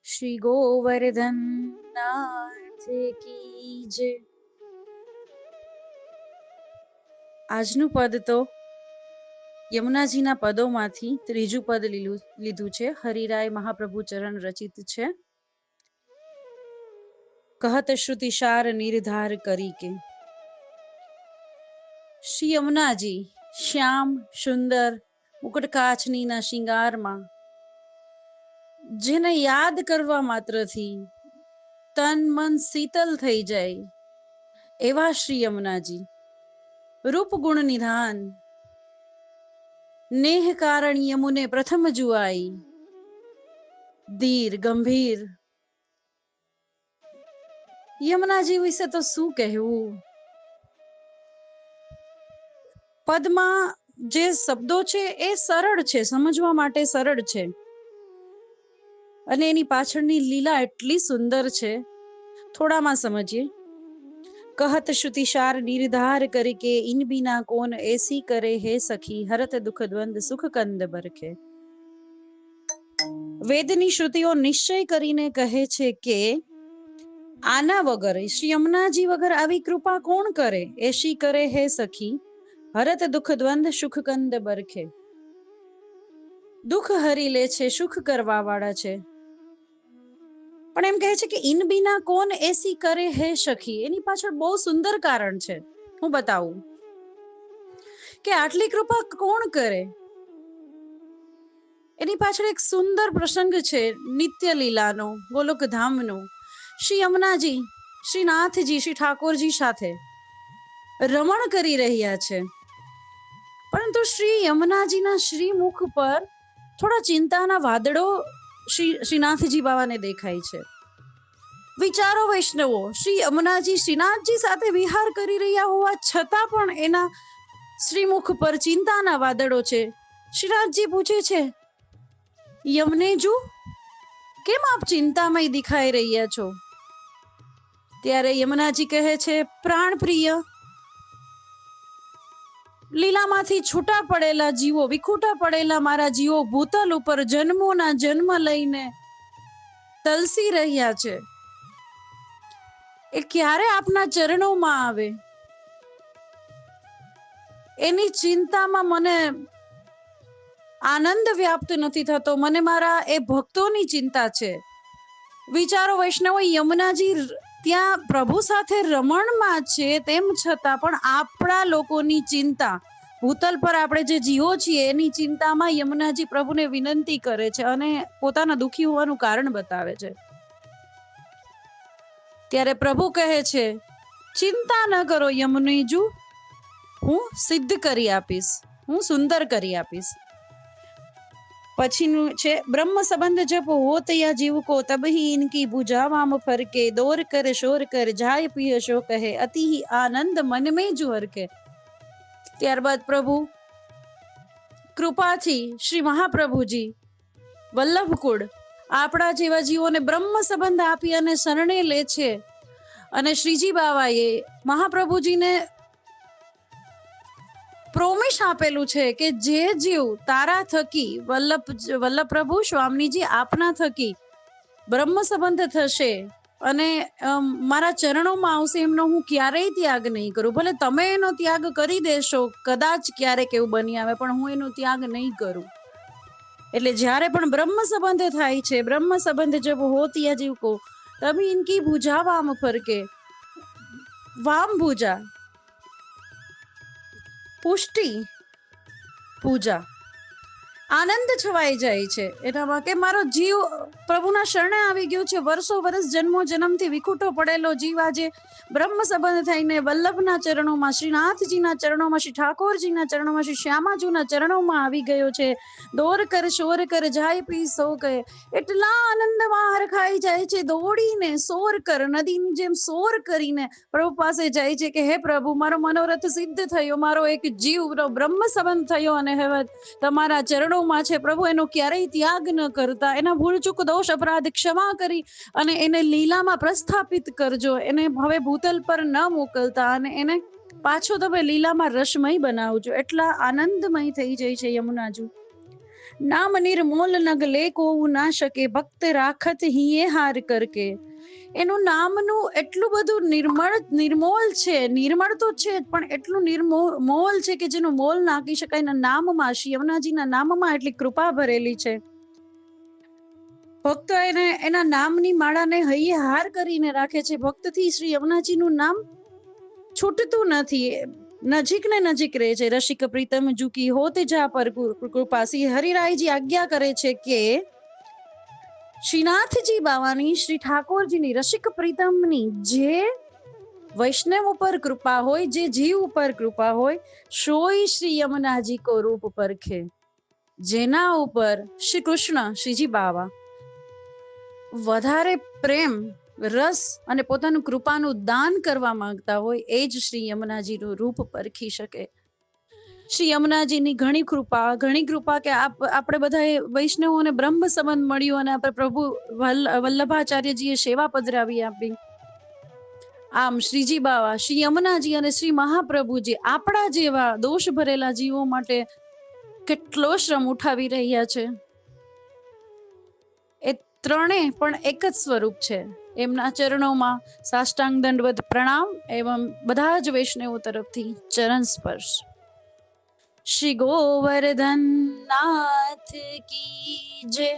શ્રી ગોવર્ધન નાથ કી જય। આજનું પદ તો યમુનાજીના પદોમાંથી ત્રીજું પદ લીધું છે। હરિરાય મહાપ્રભુ ચરણ રચિત છે। કહત શ્રુતિસાર નિર્ધાર કરી કે। શ્રી યમુનાજી શ્યામ સુંદર મુકુટ કાચનીના શિંગારમાં જેને યાદ કરવા માત્રથી તન મન શીતલ થઈ જાય એવા શ્રી યમુનાજી રૂપ ગુણ નિધાન નેહ કારણ યમુને પ્રથમ જુઆઈ ધીર ગંભીર। યમુનાજી વિશે તો શું કહેવું। પદમાં જે શબ્દો છે એ સરળ છે, સમજવા માટે સરળ છે અને એની પાછળની લીલા એટલી સુંદર છે। થોડામાં સમજીએ। कहत श्रुतिसार निर्धार करके इन बिना कौन ऐसी करे है सखी हरत दुख द्वंद सुख कंद बरखे। વેદની શ્રુતિઓ નિશ્ચય કરીને કહે છે કે આના વગર શ્રી યમુનાજી વગર આવી કૃપા કોણ કરે। એસી કરે હે સખી હરત દુઃખ દ્વંદ સુખ કંદ બરખે। દુઃખ હરી લે છે, સુખ કરવા વાળા છે। પણ એમ કહે છે કે ઇન બિના કોણ એસી કરે હે સખી, એની પાછળ બહુ સુંદર કારણ છે। હું બતાવું કે આટલી કૃપા કોણ કરે। એની પાછળ એક સુંદર પ્રસંગ છે નિત્ય લીલાનો, ગોલોક ધામનો। શ્રી યમુનાજી શ્રી નાથજી શ્રી ઠાકોરજી સાથે રમણ કરી રહ્યા છે, પરંતુ શ્રી યમુનાજીના શ્રીમુખ પર થોડા ચિંતાના વાદળો શ્રીનાથજી બાવાને દેખાય છે। વિચારો વૈષ્ણવો, શ્રી યમુનાજી શ્રીનાથજી સાથે વિહાર કરી રહ્યા હોવા છતાં પણ એના શ્રીમુખ પર ચિંતાના વાદળો છે। શ્રીનાથજી પૂછે છે, યમનેજુ કેમ આપ ચિંતામય દેખાઈ રહ્યા છો। ત્યારે યમુનાજી કહે છે, પ્રાણ પ્રિય, લીલામાંથી છૂટા પડેલા જીવો, વિખૂટા પડેલા મારા જીવો ભૂતલ ઉપર જન્મોના જન્મ લઈને તલસી રહ્યા છે। એ ક્યારે આપના ચરણોમાં આવે એની ચિંતામાં મને આનંદ વ્યાપ્ત નથી થતો। મને મારા એ ભક્તોની ચિંતા છે। વિચારો વૈષ્ણવો, યમુનાજી ત્યાં પ્રભુ સાથે રમણમાં છે, તેમ છતાં પણ આપણા લોકોની ચિંતા, ભૂતલ પર આપણે જે જીવો છીએ એની ચિંતામાં યમુનાજી પ્રભુને વિનંતી કરે છે અને પોતાના દુઃખી હોવાનું કારણ બતાવે છે। ત્યારે પ્રભુ કહે છે, ચિંતા ન કરો યમુનેજુ, હું સિદ્ધ કરી આપીશ, હું સુંદર કરી આપીશ। પછીનું છે, બ્રહ્મ સંબંધ જપ હોત યા જીવ કો તબહી ઇનકી ભુજાવામ ફરકે દોર કર શોર કર જાય પિય શો કહે અતિ આનંદ મન में जो હરકે। ત્યારબાદ પ્રભુ કૃપાથી શ્રી મહાપ્રભુજી વલ્લભકુળ આપણા જેવા જીવોને બ્રહ્મ સંબંધ આપી અને શરણે લે છે અને શ્રીજી બાવાએ મહાપ્રભુજીને પ્રોમિસ આપેલું છે કે જે જીવ તારા થકી વલ્લભ પ્રભુ સ્વામીજી આપના થકી બ્રહ્મ સંબંધ થશે અને મારા ચરણોમાં આવશે, એમનો હું ક્યારેય ત્યાગ નહીં કરું। ભલે તમે એનો ત્યાગ કરી દેશો, કદાચ ક્યારેક એવું બની આવે, પણ હું એનો ત્યાગ નહીં કરું। એટલે જ્યારે પણ બ્રહ્મ સંબંધ થાય છે, બ્રહ્મ સંબંધ જબ હોતિયા જીવ કો તभी इनकी भुजा वाम फरके, वाम भुजा પુષ્ટિ પૂજા આનંદ છવાઈ જાય છે એનામાં કે મારો જીવ પ્રભુના શરણે આવી ગયો છે। વર્ષો વર્ષ જન્મો જન્મથી વિખૂટો પડેલો જીવ આજે બ્રહ્મ સંબંધ થઈને વલ્લભના ચરણોમાં, શ્રીનાથજીના ચરણોમાં, શ્રી ઠાકોરજીના ચરણોમાં, શ્રી શ્યામાજીના ચરણોમાં આવી ગયો છે। દોર કર શોર કર જાય પી સો કહે, એટલા આનંદમાં હરખાઈ જાય છે, દોડીને સોર કર, નદીની જેમ સોર કરીને પ્રભુ પાસે જાય છે કે હે પ્રભુ, મારો મનોરથ સિદ્ધ થયો, મારો એક જીવ બ્રહ્મ સંબંધ થયો અને હવે તમારા ચરણોમાં છે। પ્રભુ એનો ક્યારેય ત્યાગ ન કરતા, એના ભૂલ ચૂક દોષ અપરાધ ક્ષમા કરી અને એને લીલામાં પ્રસ્થાપિત કરજો, એને હવે ભૂતલ પર ન મોકલતા અને એને પાછો તમે લીલામાં રસમય બનાવજો। એટલા આનંદમય થઈ જાય છે યમુનાજી। નામ નિર્મોલ નગ લે કોવું ના શકે, ભક્ત રાખત હિયે હાર કરકે. એનું નામનું એટલું બધું નિર્મોલ છે, નિર્મળ તો છે જ, પણ એટલું મોલ છે કે જેનું મોલ નાખી શકાય. એના નામમાં, શ્રી યમુનાજીના નામમાં એટલી કૃપા ભરેલી છે. ભક્તો એના નામની માળાને હૈયે હાર કરીને રાખે છે. ભક્તથી શ્રી યમુનાજીનું નામ છૂટતું નથી, નજીક ને નજીક રહે છે. રસિક પ્રીતમ જુકી હોત જા પર કૃપા. શ્રી હરિરાયજી આજ્ઞા કરે છે કે શ્રીનાથજી બાવાની, શ્રી ઠાકોરજીની, રસિક પ્રીતમની જે વૈષ્ણવ ઉપર કૃપા હોય, જે જીવ ઉપર કૃપા હોય, સોય શ્રી યમુનાજી કો રૂપ પરખે. જેના ઉપર શ્રી કૃષ્ણ, શ્રીજી બાવા વધારે પ્રેમ, રસ અને પોતાનું કૃપાનું દાન કરવા માંગતા હોય, એ જ શ્રી યમુનાજીનું રૂપ પરખી શકે. શ્રી યમુનાજીની ઘણી કૃપા કે આપણે બધા વૈષ્ણવોને બ્રહ્મ સંબંધ મળ્યું અને આપણે પ્રભુ વલ્લભાચાર્યજીએ સેવા પધરાવી આપી. આમ શ્રીજી બાવા, શ્રી યમુનાજી અને શ્રી મહાપ્રભુજી આપણા જેવા દોષ ભરેલા જીવો માટે કેટલો શ્રમ ઉઠાવી રહ્યા છે. એ ત્રણે પણ એક જ સ્વરૂપ છે. એમના ચરણોમાં સાષ્ટાંગ દંડવત પ્રણામ એવં બધા જ વૈષ્ણવો તરફથી ચરણ સ્પર્શ. શ્રી ગોવર્ધન નાથ કી જય.